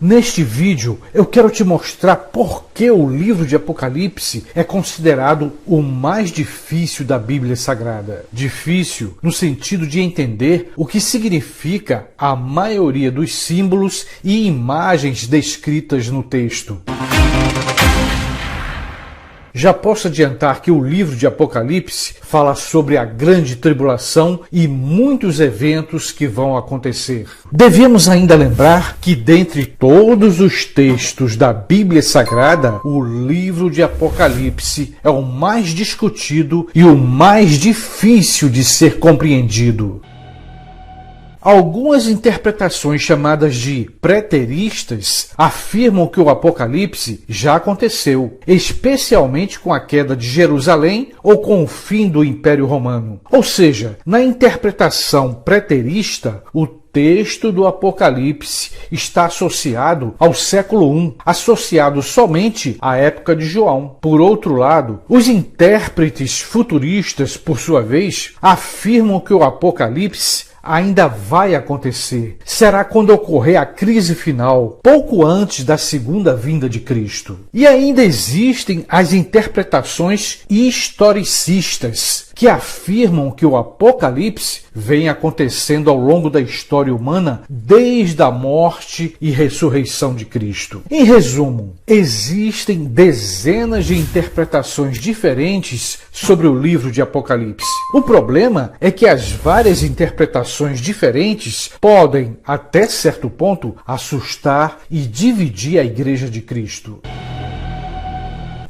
Neste vídeo eu quero te mostrar por que o livro de Apocalipse é considerado o mais difícil da Bíblia Sagrada. Difícil no sentido de entender o que significa a maioria dos símbolos e imagens descritas no texto. Já posso adiantar que o livro de Apocalipse fala sobre a grande tribulação e muitos eventos que vão acontecer. Devemos ainda lembrar que dentre todos os textos da Bíblia Sagrada, o livro de Apocalipse é o mais discutido e o mais difícil de ser compreendido. Algumas interpretações chamadas de preteristas afirmam que o Apocalipse já aconteceu, especialmente com a queda de Jerusalém ou com o fim do Império Romano. Ou seja, na interpretação preterista, o texto do Apocalipse está associado ao século I, associado somente à época de João. Por outro lado, os intérpretes futuristas, por sua vez, afirmam que o Apocalipse ainda vai acontecer. Será quando ocorrer a crise final, pouco antes da segunda vinda de Cristo. E ainda existem as interpretações historicistas, que afirmam que o Apocalipse vem acontecendo ao longo da história humana desde a morte e ressurreição de Cristo. Em resumo, existem dezenas de interpretações diferentes sobre o livro de Apocalipse. O problema é que as várias interpretações diferentes podem, até certo ponto, assustar e dividir a Igreja de Cristo.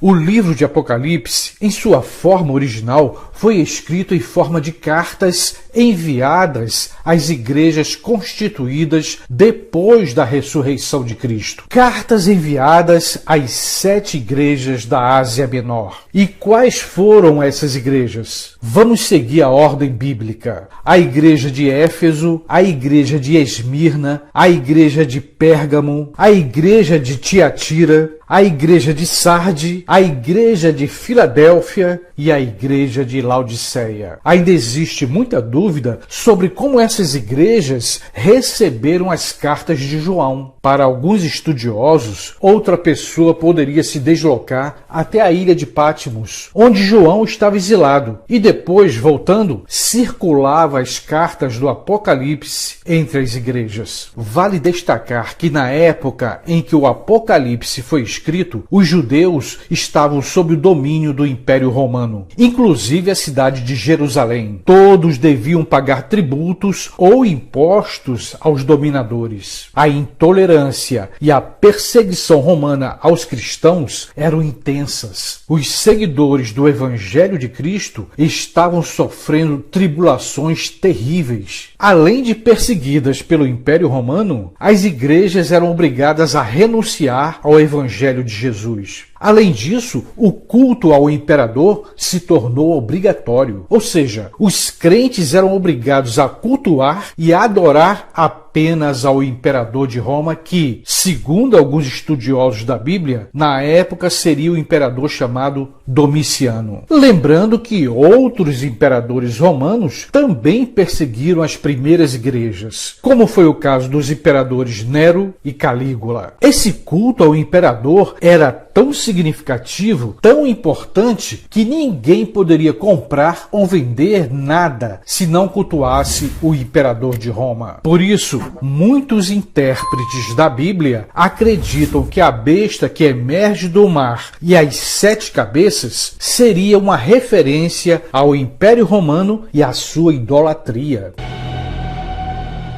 O livro de Apocalipse, em sua forma original, foi escrito em forma de cartas enviadas às igrejas constituídas depois da ressurreição de Cristo. Cartas enviadas às 7 igrejas da Ásia Menor. E quais foram essas igrejas? Vamos seguir a ordem bíblica. A igreja de Éfeso, a igreja de Esmirna, a igreja de Pérgamo, a igreja de Tiatira, a igreja de Sarde, a igreja de Filadélfia e a igreja de Laodiceia. Ainda existe muita dúvida sobre como essas igrejas receberam as cartas de João. Para alguns estudiosos, outra pessoa poderia se deslocar até a ilha de Patmos, onde João estava exilado, e depois, voltando, circulava as cartas do Apocalipse entre as igrejas. Vale destacar que na época em que o Apocalipse foi escrito, os judeus estavam sob o domínio do Império Romano, inclusive a cidade de Jerusalém. Todos deviam pagar tributos ou impostos aos dominadores. A intolerância e a perseguição romana aos cristãos eram intensas. Os seguidores do Evangelho de Cristo estavam sofrendo tribulações terríveis. Além de perseguidas pelo Império Romano, as igrejas eram obrigadas a renunciar ao Evangelho de Jesus. Além disso, o culto ao imperador se tornou obrigatório, ou seja, os crentes eram obrigados a cultuar e adorar apenas ao imperador de Roma, que, segundo alguns estudiosos da Bíblia, na época seria o imperador chamado Domiciano. Lembrando que outros imperadores romanos também perseguiram as primeiras igrejas, como foi o caso dos imperadores Nero e Calígula. Esse culto ao imperador era tão significativo, tão importante, que ninguém poderia comprar ou vender nada se não cultuasse o imperador de Roma. Por isso, muitos intérpretes da Bíblia acreditam que a besta que emerge do mar e as 7 cabeças seria uma referência ao Império Romano e à sua idolatria.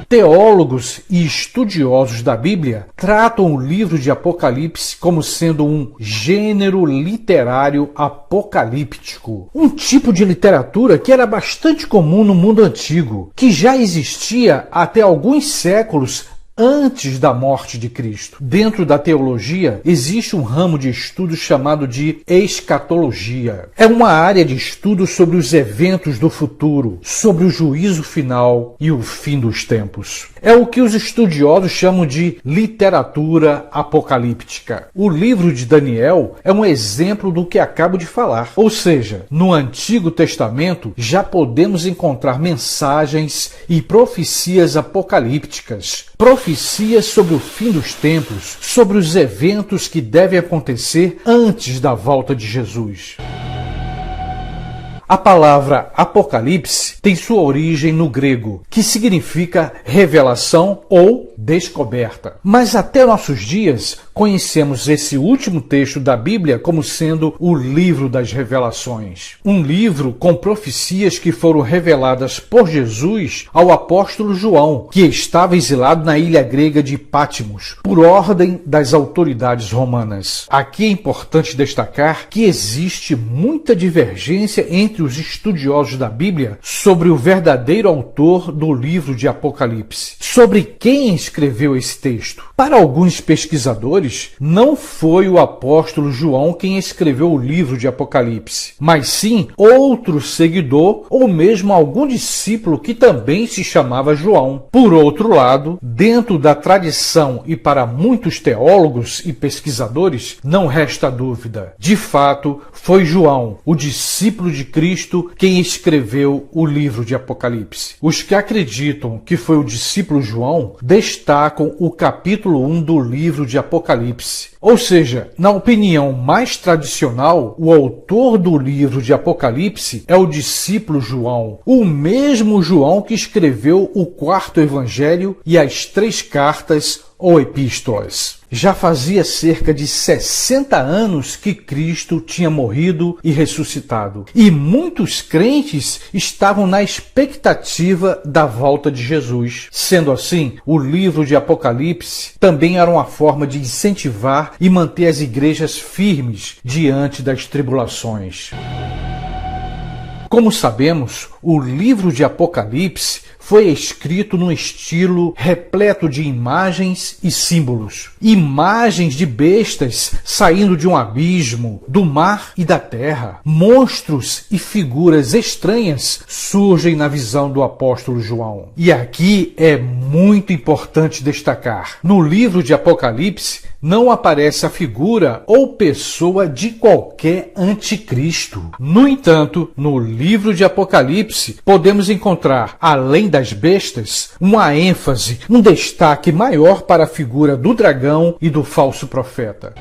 Teólogos e estudiosos da Bíblia tratam o livro de Apocalipse como sendo um gênero literário apocalíptico, um tipo de literatura que era bastante comum no mundo antigo, que já existia até alguns séculos antes da morte de Cristo. Dentro da teologia, existe um ramo de estudo chamado de escatologia. É uma área de estudo sobre os eventos do futuro, sobre o juízo final e o fim dos tempos. É o que os estudiosos chamam de literatura apocalíptica. O livro de Daniel é um exemplo do que acabo de falar. Ou seja, no Antigo Testamento já podemos encontrar mensagens e profecias apocalípticas. Profecias profecias sobre o fim dos tempos, sobre os eventos que devem acontecer antes da volta de Jesus. A palavra Apocalipse tem sua origem no grego, que significa revelação ou descoberta. Mas até nossos dias, conhecemos esse último texto da Bíblia como sendo o livro das revelações. Um livro com profecias que foram reveladas por Jesus ao apóstolo João, que estava exilado na ilha grega de Patmos, por ordem das autoridades romanas. Aqui é importante destacar que existe muita divergência entre os estudiosos da Bíblia sobre o verdadeiro autor do livro de Apocalipse, sobre quem escreveu esse texto. Para alguns pesquisadores, não foi o apóstolo João quem escreveu o livro de Apocalipse, mas sim outro seguidor ou mesmo algum discípulo que também se chamava João. Por outro lado, dentro da tradição e para muitos teólogos e pesquisadores, não resta dúvida. De fato, foi João, o discípulo de Cristo, quem escreveu o livro de Apocalipse. Os que acreditam que foi o discípulo João destacam o capítulo 1 do livro de Apocalipse. Ou seja, na opinião mais tradicional, o autor do livro de Apocalipse é o discípulo João, o mesmo João que escreveu o quarto evangelho e as 3 cartas ou epístolas. Já fazia cerca de 60 anos que Cristo tinha morrido e ressuscitado, e muitos crentes estavam na expectativa da volta de Jesus. Sendo assim, o livro de Apocalipse também era uma forma de incentivar e manter as igrejas firmes diante das tribulações. Como sabemos, o livro de Apocalipse foi escrito num estilo repleto de imagens e símbolos. Imagens de bestas saindo de um abismo, do mar e da terra. Monstros e figuras estranhas surgem na visão do apóstolo João. E aqui é muito importante destacar: no livro de Apocalipse não aparece a figura ou pessoa de qualquer anticristo. No entanto, no livro de Apocalipse podemos encontrar, além das bestas, uma ênfase, um destaque maior para a figura do dragão e do falso profeta.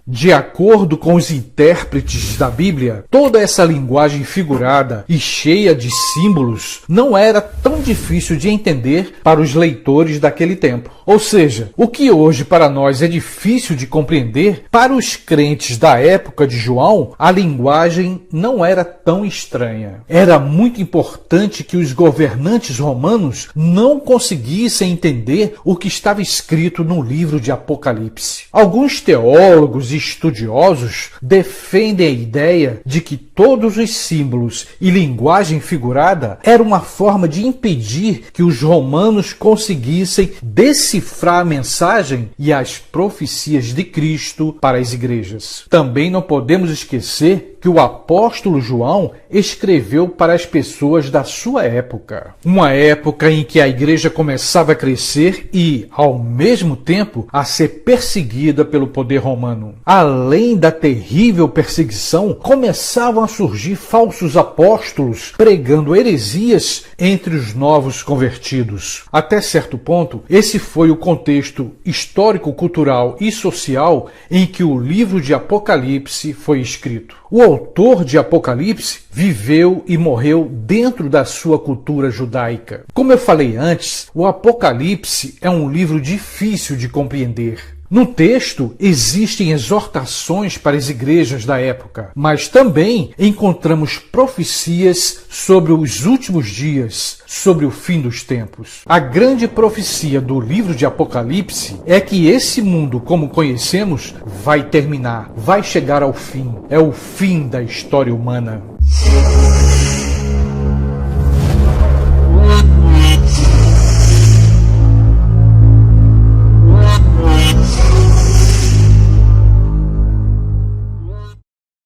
De acordo com os intérpretes da Bíblia, toda essa linguagem figurada e cheia de símbolos não era tão difícil de entender para os leitores daquele tempo. Ou seja, o que hoje para nós é difícil de compreender, para os crentes da época de João, a linguagem não era tão estranha. Era muito importante que os governantes romanos não conseguissem entender o que estava escrito no livro de Apocalipse. Alguns teólogos e estudiosos defendem a ideia de que todos os símbolos e linguagem figurada era uma forma de impedir que os romanos conseguissem decifrar a mensagem e as profecias de Cristo para as igrejas. Também não podemos esquecer que o apóstolo João escreveu para as pessoas da sua época. Uma época em que a igreja começava a crescer e, ao mesmo tempo, a ser perseguida pelo poder romano. Além da terrível perseguição, começavam a surgir falsos apóstolos pregando heresias entre os novos convertidos. Até certo ponto, esse foi o contexto histórico, cultural e social em que o livro de Apocalipse foi escrito. O autor de Apocalipse viveu e morreu dentro da sua cultura judaica. Como eu falei antes, o Apocalipse é um livro difícil de compreender. No texto existem exortações para as igrejas da época, mas também encontramos profecias sobre os últimos dias, sobre o fim dos tempos. A grande profecia do livro de Apocalipse é que esse mundo, como conhecemos, vai terminar, vai chegar ao fim. É o fim da história humana.